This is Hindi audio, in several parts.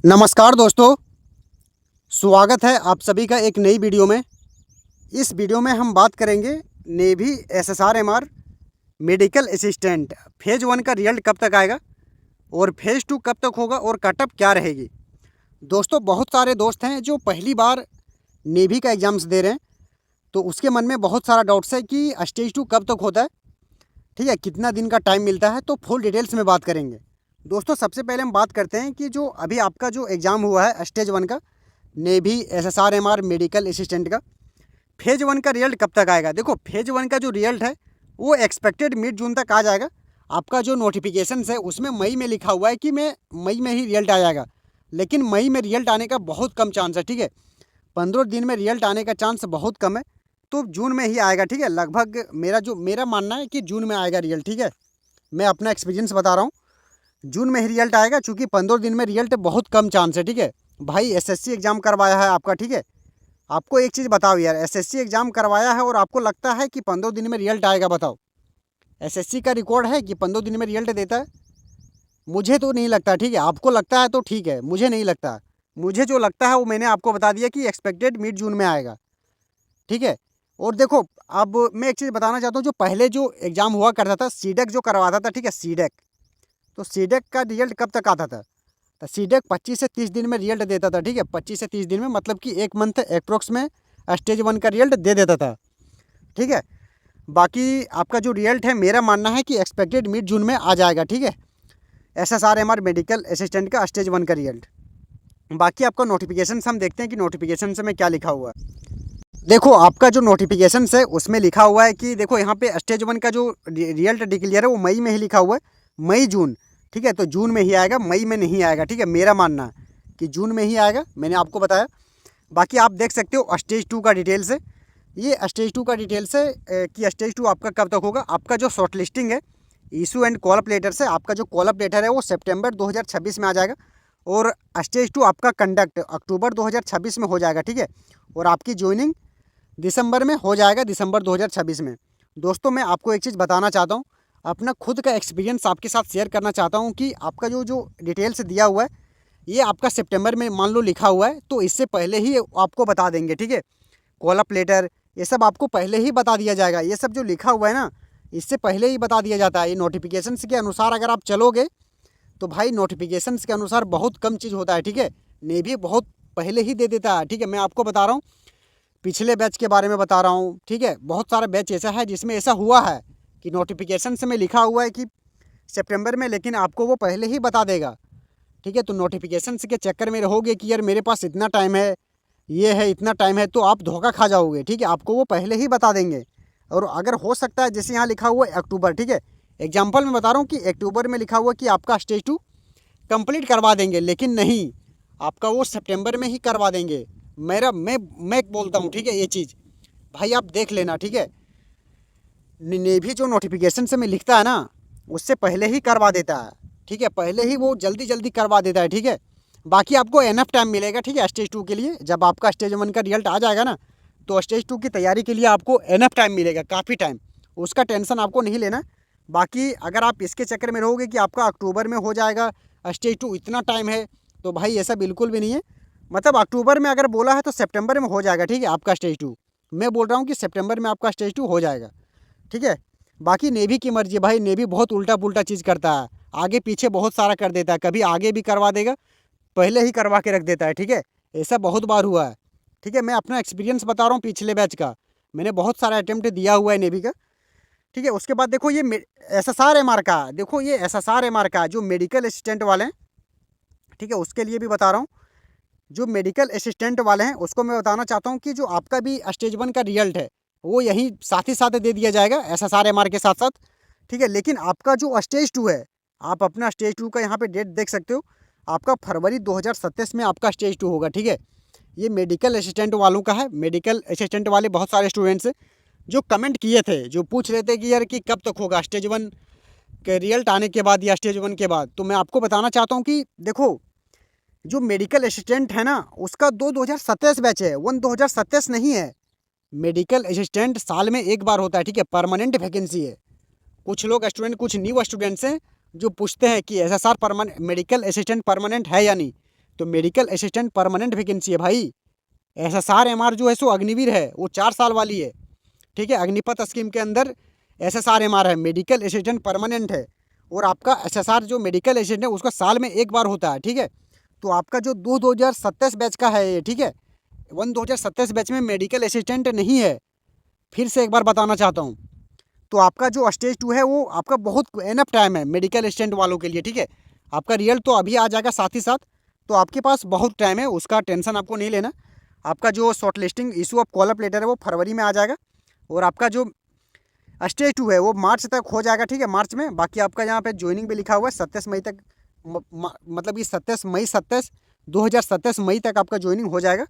नमस्कार दोस्तों, स्वागत है आप सभी का एक नई वीडियो में। इस वीडियो में हम बात करेंगे navy SSR-MR medical assistant phase 1 का रिजल्ट कब तक आएगा और फेज़ 2 कब तक होगा और कट ऑफ क्या रहेगी। दोस्तों, बहुत सारे दोस्त हैं जो पहली बार नेवी का एग्ज़ाम्स दे रहे हैं, तो उसके मन में बहुत सारा डाउट्स है कि स्टेज 2 कब तक होता है, ठीक है, कितना दिन का टाइम मिलता है। तो फुल डिटेल्स में बात करेंगे। दोस्तों, सबसे पहले हम बात करते हैं कि जो अभी आपका जो एग्ज़ाम हुआ है स्टेज 1 का नेवी एसएसआर-एमआर मेडिकल असिस्टेंट का फेज़ 1 का रिजल्ट कब तक आएगा। देखो, फेज़ 1 का जो रिजल्ट है वो एक्सपेक्टेड मिड जून तक आ जाएगा। आपका जो नोटिफिकेशन है उसमें मई में लिखा हुआ है कि मैं मई में ही रिजल्ट आ जाएगा, लेकिन मई में रिजल्ट आने का बहुत कम चांस है, ठीक है। 15 दिन में रिजल्ट आने का चांस बहुत कम है, तो जून में ही आएगा, ठीक है। लगभग मेरा मानना है कि जून में आएगा रिजल्ट, ठीक है। मैं अपना एक्सपीरियंस बता रहा हूँ, जून में ही रिजल्ट आएगा, चूँकि 15 दिन में रिजल्ट बहुत कम चांस है, ठीक है। भाई एसएससी एग्ज़ाम करवाया है आपका, ठीक है। आपको एक चीज़ बताओ यार, एसएससी एग्ज़ाम करवाया है और आपको लगता है कि 15 दिन में रिजल्ट आएगा। बताओ, एसएससी का रिकॉर्ड है कि 15 दिन में रिजल्ट देता है? मुझे तो नहीं लगता, ठीक है। आपको लगता है तो ठीक है, मुझे नहीं लगता। मुझे जो लगता है वो मैंने आपको बता दिया कि एक्सपेक्टेड मिड जून में आएगा, ठीक है। और देखो, अब मैं एक चीज़ बताना चाहता हूँ, जो पहले जो एग्ज़ाम हुआ करता था सीडेक जो करवाता था, ठीक है, सीडेक, तो सीडेक का रिजल्ट कब तक आता था? तो सीडेक 25 से 30 दिन में रिजल्ट देता था, ठीक है। 25 से 30 दिन में, मतलब कि 1 मंथ अप्रोक्स में स्टेज 1 का रिजल्ट दे देता था, ठीक है। बाकी आपका जो रिजल्ट है, मेरा मानना है कि एक्सपेक्टेड मिड जून में आ जाएगा, ठीक है। एसएसआर-एमआर मेडिकल असिस्टेंट का स्टेज 1 का रिजल्ट। बाकी आपका नोटिफिकेशन हम देखते हैं कि नोटिफिकेशन में क्या लिखा हुआ है। देखो, आपका जो नोटिफिकेशन है उसमें लिखा हुआ है कि देखो यहाँ पे स्टेज 1 का जो रिजल्ट डिक्लेयर है वो मई में ही लिखा हुआ है, मई जून, ठीक है। तो जून में ही आएगा, मई में नहीं आएगा, ठीक है। मेरा मानना है कि जून में ही आएगा, मैंने आपको बताया। बाकी आप देख सकते हो स्टेज 2 का डिटेल्स है, ये स्टेज 2 का डिटेल्स है कि स्टेज 2 आपका कब तक होगा। आपका जो शॉर्ट लिस्टिंग है, issue and call up later से, आपका जो कॉल अप लेटर है वो सितंबर 2026 में आ जाएगा, और स्टेज 2 आपका कंडक्ट अक्टूबर 2026 में हो जाएगा, ठीक है। और आपकी ज्वाइनिंग दिसंबर में हो जाएगा, दिसंबर 2026 में। दोस्तों, मैं आपको एक चीज़ बताना चाहता हूँ, अपना खुद का एक्सपीरियंस आपके साथ शेयर करना चाहता हूँ कि आपका जो जो डिटेल्स दिया हुआ है ये आपका सितंबर में मान लो लिखा हुआ है, तो इससे पहले ही आपको बता देंगे, ठीक है। कॉल अप लेटर ये सब आपको पहले ही बता दिया जाएगा। ये सब जो लिखा हुआ है ना, इससे पहले ही बता दिया जाता है। ये नोटिफिकेशंस के अनुसार अगर आप चलोगे तो भाई नोटिफिकेशंस के अनुसार बहुत कम चीज़ होता है, ठीक है। नेवी बहुत पहले ही दे देता है, ठीक है। मैं आपको बता रहा हूँ, पिछले बैच के बारे में बता रहा हूँ, ठीक है। बहुत सारा बैच ऐसा है जिसमें ऐसा हुआ है कि नोटिफिकेशन में लिखा हुआ है कि सितंबर में, लेकिन आपको वो पहले ही बता देगा, ठीक है। तो नोटिफिकेशन के चक्कर में रहोगे कि यार मेरे पास इतना टाइम है, ये है, इतना टाइम है, तो आप धोखा खा जाओगे, ठीक है। आपको वो पहले ही बता देंगे। और अगर हो सकता है, जैसे यहाँ लिखा हुआ है अक्टूबर, ठीक है, एग्जाम्पल में बता रहा हूँ कि अक्टूबर में लिखा हुआ कि आपका स्टेज 2 कंप्लीट करवा देंगे, लेकिन नहीं, आपका वो सितंबर में ही करवा देंगे। मैं बोलता हूँ, ठीक है, ये चीज़ भाई आप देख लेना, ठीक है। नेवी जो नोटिफिकेशन से में लिखता है ना, उससे पहले ही करवा देता है, ठीक है। पहले ही वो जल्दी जल्दी करवा देता है, ठीक है। बाकी आपको एनफ टाइम मिलेगा, ठीक है, स्टेज 2 के लिए। जब आपका स्टेज 1 का रिजल्ट आ जाएगा ना, तो स्टेज 2 की तैयारी के लिए आपको एनफ टाइम मिलेगा, काफ़ी टाइम, उसका टेंशन आपको नहीं लेना। बाकी अगर आप इसके चक्कर में रहोगे कि आपका अक्टूबर में हो जाएगा स्टेज 2, इतना टाइम है, तो भाई ऐसा बिल्कुल भी नहीं है। मतलब अक्टूबर में अगर बोला है तो सितंबर में हो जाएगा, ठीक है, आपका स्टेज 2। मैं बोल रहा हूँ कि सितंबर में आपका स्टेज 2 हो जाएगा, ठीक है। बाकी नेवी की मर्जी, भाई नेवी बहुत उल्टा पुल्टा चीज़ करता है, आगे पीछे बहुत सारा कर देता है। कभी आगे भी करवा देगा, पहले ही करवा के रख देता है, ठीक है। ऐसा बहुत बार हुआ है, ठीक है। मैं अपना एक्सपीरियंस बता रहा हूँ पिछले बैच का, मैंने बहुत सारा अटैम्प्ट दिया हुआ है नेवी का, ठीक है। उसके बाद देखो ये एसएसआर-एमआर का, देखो ये एसएसआर-एमआर का जो मेडिकल असिस्टेंट वाले हैं, ठीक है, उसके लिए भी बता रहा हूँ। जो मेडिकल असिस्टेंट वाले हैं उसको मैं बताना चाहता हूँ कि जो आपका भी स्टेज 1 का रिजल्ट है वो यहीं साथ ही साथ दे दिया जाएगा एसएसआर-एमआर के साथ साथ, ठीक है। लेकिन आपका जो स्टेज 2 है, आप अपना स्टेज 2 का यहाँ पे डेट देख सकते हो, आपका फरवरी 2027 में आपका स्टेज 2 होगा, ठीक है। ये मेडिकल असिस्टेंट वालों का है। मेडिकल असिस्टेंट वाले बहुत सारे स्टूडेंट्स हैं जो कमेंट किए थे, जो पूछ रहे थे कि यार कि कब तक होगा स्टेज 1 के रिजल्ट आने के बाद या स्टेज 1 के बाद। तो मैं आपको बताना चाहता हूँ कि देखो, जो मेडिकल असिस्टेंट है ना, उसका 2027 बैच है, 2027 नहीं है। मेडिकल असिस्टेंट साल में एक बार होता है, ठीक है, परमानेंट वैकेंसी है। कुछ लोग स्टूडेंट, कुछ न्यू स्टूडेंट्स हैं जो पूछते हैं कि SSR permanent medical assistant permanent है या नहीं। तो मेडिकल असिस्टेंट परमानेंट वैकेंसी है भाई। SSR-MR जो है सो अग्निवीर है, वो 4 साल वाली है, ठीक है। अग्निपथ स्कीम के अंदर SSR-MR है, मेडिकल असिस्टेंट परमानेंट है। और आपका SSR जो मेडिकल असिस्टेंट है उसका साल में एक बार होता है, ठीक है। तो आपका जो 2027 बैच का है ये, ठीक है, 2027 बैच में मेडिकल असिस्टेंट नहीं है, फिर से एक बार बताना चाहता हूँ। तो आपका जो स्टेज 2 है वो आपका बहुत एनफ टाइम है मेडिकल असिस्टेंट वालों के लिए, ठीक है। आपका रिजल्ट तो अभी आ जाएगा साथ ही साथ, तो आपके पास बहुत टाइम है, उसका टेंशन आपको नहीं लेना। आपका जो short listing issue of call up later है वो फरवरी में आ जाएगा, और आपका जो स्टेज 2 है वो मार्च तक हो जाएगा, ठीक है, मार्च में। बाकी आपका यहाँ पे ज्वाइनिंग भी लिखा हुआ है 27 मई तक, मतलब कि 27 मई तक आपका ज्वाइनिंग हो जाएगा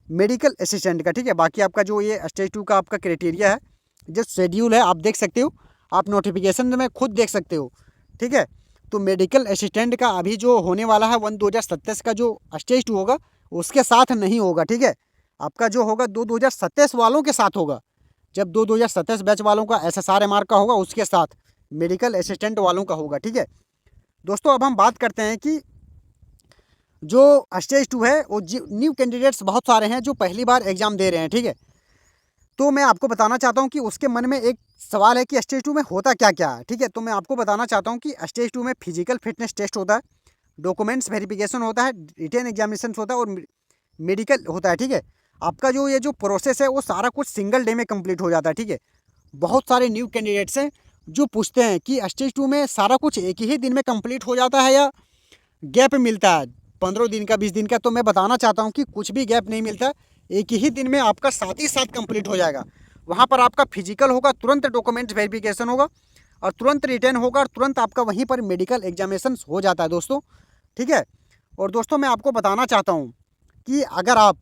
मेडिकल असिस्टेंट का, ठीक है। बाकी आपका जो ये स्टेज 2 का आपका क्राइटेरिया है, जो शेड्यूल है आप देख सकते हो, आप नोटिफिकेशन में खुद देख सकते हो, ठीक है। तो मेडिकल असिस्टेंट का अभी जो होने वाला है 2027 का जो स्टेज 2 होगा उसके साथ नहीं होगा, ठीक है। आपका जो होगा 2027 वालों के साथ होगा। जब 2027 बैच वालों का SSR-MR का होगा उसके साथ मेडिकल असिस्टेंट वालों का होगा, ठीक है। दोस्तों अब हम बात करते हैं कि जो स्टेज 2 है वो न्यू कैंडिडेट्स बहुत सारे हैं जो पहली बार एग्ज़ाम दे रहे हैं, ठीक है। तो मैं आपको बताना चाहता हूँ कि उसके मन में एक सवाल है कि स्टेज 2 में होता क्या क्या है, ठीक है। तो मैं आपको बताना चाहता हूँ कि स्टेज 2 में फिजिकल फिटनेस टेस्ट होता है, डॉक्यूमेंट्स वेरिफिकेशन होता है, रिटन एग्जामिनेशन होता है और मेडिकल होता है, ठीक है। आपका जो ये जो प्रोसेस है वो सारा कुछ सिंगल डे में कंप्लीट हो जाता है, ठीक है। बहुत सारे न्यू कैंडिडेट्स हैं जो पूछते हैं कि स्टेज 2 में सारा कुछ एक ही दिन में कंप्लीट हो जाता है या गैप मिलता है 15 दिन का, 20 दिन का। तो मैं बताना चाहता हूँ कि कुछ भी गैप नहीं मिलता, एक ही दिन में आपका साथ ही साथ कंप्लीट हो जाएगा। वहाँ पर आपका फिजिकल होगा, तुरंत डॉक्यूमेंट्स वेरिफिकेशन होगा और तुरंत रिटर्न होगा और तुरंत आपका वहीं पर मेडिकल एग्जामिनेशन हो जाता है दोस्तों, ठीक है। और दोस्तों मैं आपको बताना चाहता हूँ कि अगर आप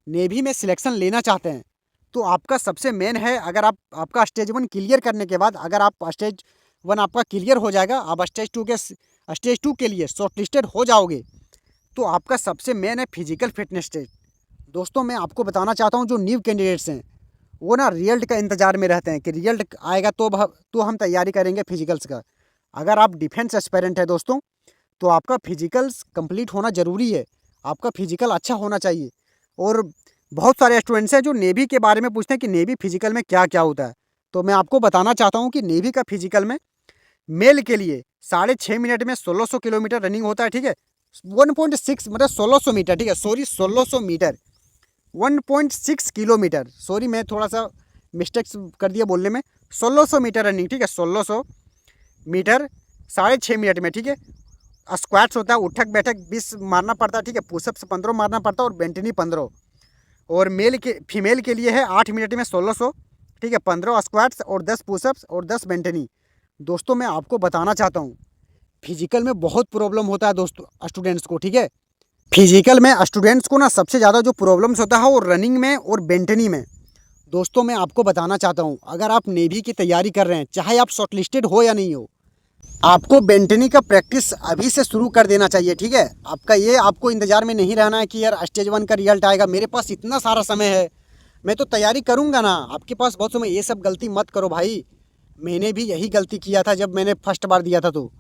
नेवी में सिलेक्शन लेना चाहते हैं तो आपका सबसे मेन है, अगर आप आपका स्टेज 1 क्लियर करने के बाद अगर आप स्टेज 1 आपका क्लियर हो जाएगा, आप स्टेज 2 के लिए शॉर्ट लिस्टेड हो जाओगे, तो आपका सबसे मेन है फिजिकल फिटनेस टेस्ट। दोस्तों मैं आपको बताना चाहता हूँ जो न्यू कैंडिडेट्स हैं वो ना रिजल्ट का इंतज़ार में रहते हैं कि रिजल्ट आएगा तो हम तैयारी करेंगे फिजिकल्स का। अगर आप डिफेंस एस्पायरेंट है दोस्तों तो आपका फिजिकल्स कंप्लीट होना ज़रूरी है, आपका फिजिकल अच्छा होना चाहिए। और बहुत सारे स्टूडेंट्स हैं जो नेवी के बारे में पूछते हैं कि नेवी फिजिकल में क्या क्या होता है। तो मैं आपको बताना चाहता हूँ कि नेवी का फिजिकल में मेल के लिए 6.5 मिनट में 1600 किलोमीटर रनिंग होता है, ठीक है। 1.6 मतलब 1600 मीटर, ठीक है, सॉरी 1600 मीटर, 1.6 किलोमीटर, सॉरी मैं थोड़ा सा मिस्टेक्स कर दिया बोलने में। 1600 मीटर रनिंग, ठीक है, 1600 मीटर 6.5 मिनट में, ठीक है। स्क्वाट्स होता है, उठक बैठक 20 मारना पड़ता है, ठीक है, पुशअप्स 15 मारना पड़ता है और बेंटनी 15। और फीमेल के लिए है 8 मिनट में 1600, ठीक है, 15 स्क्वाट्स और 10 पुशअप्स और 10 बेंटनी। दोस्तों मैं आपको बताना चाहता हूँ फिजिकल में बहुत प्रॉब्लम होता है दोस्तों स्टूडेंट्स को, ठीक है। फिजिकल में स्टूडेंट्स को ना सबसे ज़्यादा जो प्रॉब्लम्स होता है वो रनिंग में और बेंटनी में। दोस्तों मैं आपको बताना चाहता हूँ अगर आप नेवी की तैयारी कर रहे हैं, चाहे आप शॉर्ट लिस्टेड हो या नहीं हो, आपको बेंटनी का प्रैक्टिस अभी से शुरू कर देना चाहिए, ठीक है। आपको इंतज़ार में नहीं रहना है कि यार स्टेज 1 का रिजल्ट आएगा, मेरे पास इतना सारा समय है, मैं तो तैयारी करूँगा ना। आपके पास बहुत समय, ये सब गलती मत करो भाई। मैंने भी यही गलती किया था जब मैंने फर्स्ट बार दिया था, तो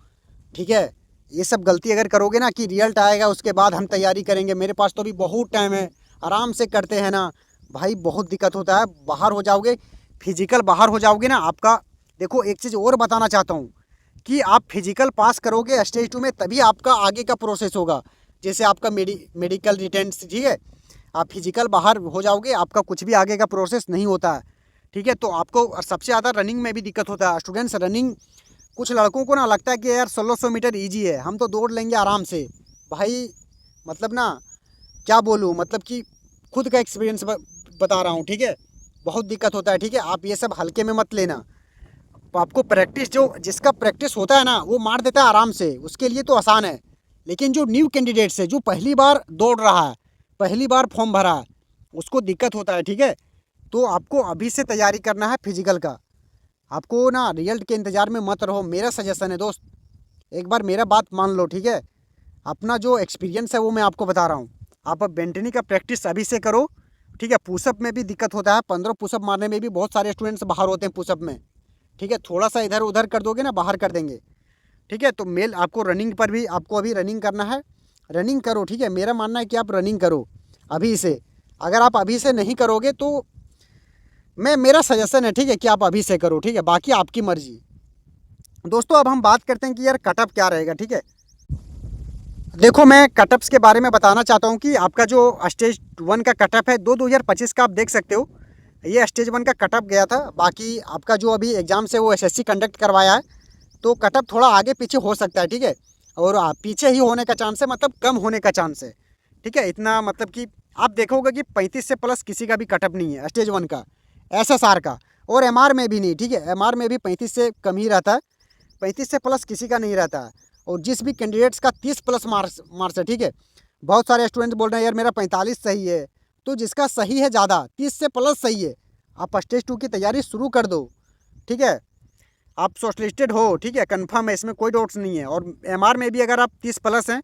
ठीक है, ये सब गलती अगर करोगे ना कि रिजल्ट आएगा उसके बाद हम तैयारी करेंगे, मेरे पास तो अभी बहुत टाइम है, आराम से करते हैं ना, भाई बहुत दिक्कत होता है। बाहर हो जाओगे, फिजिकल बाहर हो जाओगे ना आपका। देखो एक चीज़ और बताना चाहता हूँ कि आप फिजिकल पास करोगे स्टेज 2 में तभी आपका आगे का प्रोसेस होगा। जैसे आपका मेडिकल रिटेंस, ठीक है, आप फिजिकल बाहर हो जाओगे आपका कुछ भी आगे का प्रोसेस नहीं होता है, ठीक है। तो आपको सबसे ज़्यादा रनिंग में भी दिक्कत होता है स्टूडेंट्स। रनिंग कुछ लड़कों को ना लगता है कि यार 1600 मीटर ईजी है, हम तो दौड़ लेंगे आराम से। भाई मतलब ना क्या बोलूँ, मतलब कि खुद का एक्सपीरियंस बता रहा हूँ, ठीक है, बहुत दिक्कत होता है, ठीक है। आप ये सब हल्के में मत लेना। आपको प्रैक्टिस, जो जिसका प्रैक्टिस होता है ना वो मार देता है आराम से, उसके लिए तो आसान है। लेकिन जो न्यू कैंडिडेट्स है, जो पहली बार दौड़ रहा है, पहली बार फॉर्म भरा है, उसको दिक्कत होता है, ठीक है। तो आपको अभी से तैयारी करना है फिजिकल का। आपको ना रिजल्ट के इंतज़ार में मत रहो, मेरा सजेशन है दोस्त, एक बार मेरा बात मान लो, ठीक है। अपना जो एक्सपीरियंस है वो मैं आपको बता रहा हूँ। आप अब बेंटनी का प्रैक्टिस अभी से करो, ठीक है। पुशअप में भी दिक्कत होता है, 15 पुशअप मारने में भी बहुत सारे स्टूडेंट्स बाहर होते हैं पुशअप में, ठीक है। थोड़ा सा इधर उधर कर दोगे ना बाहर कर देंगे, ठीक है। तो मेल आपको रनिंग पर भी आपको अभी रनिंग करना है रनिंग करो, ठीक है। मेरा मानना है कि आप रनिंग करो अभी से। अगर आप अभी से नहीं करोगे तो मेरा सजेशन है, ठीक है, कि आप अभी से करो, ठीक है। बाकी आपकी मर्जी। दोस्तों अब हम बात करते हैं कि यार कटअप क्या रहेगा, ठीक है। देखो मैं कटअप्स के बारे में बताना चाहता हूँ कि आपका जो स्टेज 1 का कटअप है 2025 का, आप देख सकते हो ये स्टेज 1 का कटअप गया था। बाकी आपका जो अभी एग्ज़ाम से वो एसएससी कंडक्ट करवाया है, तो कटअप थोड़ा आगे पीछे हो सकता है, ठीक है। और पीछे ही होने का चांस है, मतलब कम होने का चांस है, ठीक है। इतना मतलब कि आप देखोगे कि 35 से प्लस किसी का भी कटअप नहीं है स्टेज 1 का, एसएसआर का। और एमआर में भी नहीं, ठीक है। एमआर में भी 35 से कम ही रहता है, 35 से प्लस किसी का नहीं रहता है। और जिस भी कैंडिडेट्स का 30 प्लस मार्क्स है, ठीक है। बहुत सारे स्टूडेंट्स बोल रहे हैं यार मेरा 45 सही है, तो जिसका सही है ज़्यादा 30 से प्लस सही है, आप स्टेज 2 की तैयारी शुरू कर दो, ठीक है। आप शॉर्टलिस्टेड हो, ठीक है, कंफर्म है, इसमें कोई डाउट्स नहीं है। और एमआर में भी अगर आप 30 प्लस हैं,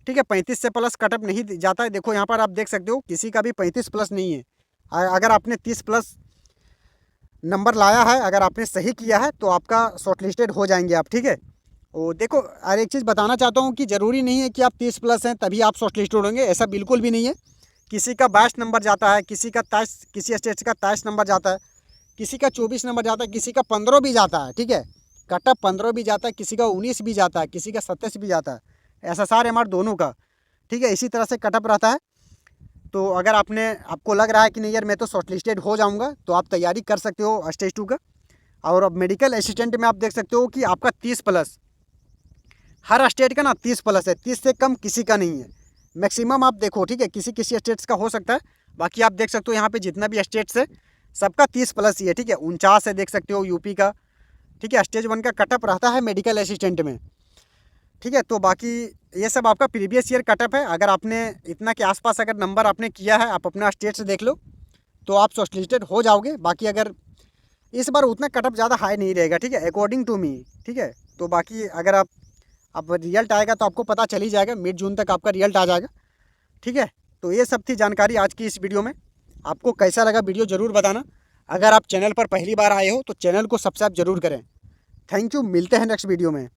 ठीक है, 35 से प्लस कटअप नहीं जाता है। देखो यहाँ पर आप देख सकते हो किसी का भी 35 प्लस नहीं है। अगर आपने 30 प्लस नंबर लाया है, अगर आपने सही किया है, तो आपका शॉर्टलिस्टेड हो जाएंगे आप, ठीक है। और देखो और एक चीज़ बताना चाहता हूँ कि ज़रूरी नहीं है कि आप 30 प्लस हैं तभी आप शॉर्टलिस्टेड होंगे, ऐसा बिल्कुल भी नहीं है। किसी का 22 नंबर जाता है, किसी का 23, किसी स्टेट का 23 नंबर जाता है, किसी का 24 नंबर जाता है, किसी का 15 भी जाता है, ठीक है। कटअप 15 भी जाता है, किसी का 19 भी जाता है, किसी का 27 भी जाता है। एसएसआर एमआर दोनों का, ठीक है, इसी तरह से कटअप रहता है। तो अगर आपको लग रहा है कि नहीं यार मैं तो शॉर्टलिस्टेड हो जाऊंगा, तो आप तैयारी कर सकते हो स्टेज 2 का। और अब मेडिकल असिस्टेंट में आप देख सकते हो कि आपका 30 प्लस, हर स्टेट का ना 30 प्लस है, 30 से कम किसी का नहीं है। मैक्सिमम आप देखो, ठीक है, किसी किसी स्टेट्स का हो सकता है। बाकी आप देख सकते हो यहाँ पे जितना भी स्टेट्स है सबका 30 प्लस ही है, ठीक है। 49 है, देख सकते हो यूपी का, ठीक है। स्टेज 1 का कटअप रहता है मेडिकल असिस्टेंट में, ठीक है। तो बाकी ये सब आपका प्रीवियस ईयर कटअप है। अगर आपने इतना के आसपास अगर नंबर आपने किया है, आप अपना स्टेट से देख लो, तो आप शॉर्टलिस्टेड हो जाओगे। बाकी अगर इस बार उतना कटअप ज़्यादा हाई नहीं रहेगा, ठीक है, अकॉर्डिंग टू मी, ठीक है। तो बाकी अगर अब रिजल्ट आएगा तो आपको पता चल ही जाएगा, मिड जून तक आपका रिजल्ट आ जाएगा, ठीक है। तो ये सब थी जानकारी आज की इस वीडियो में। आपको कैसा लगा वीडियो ज़रूर बताना। अगर आप चैनल पर पहली बार आए हो तो चैनल को सब्सक्राइब जरूर करें। थैंक यू, मिलते हैं नेक्स्ट वीडियो में।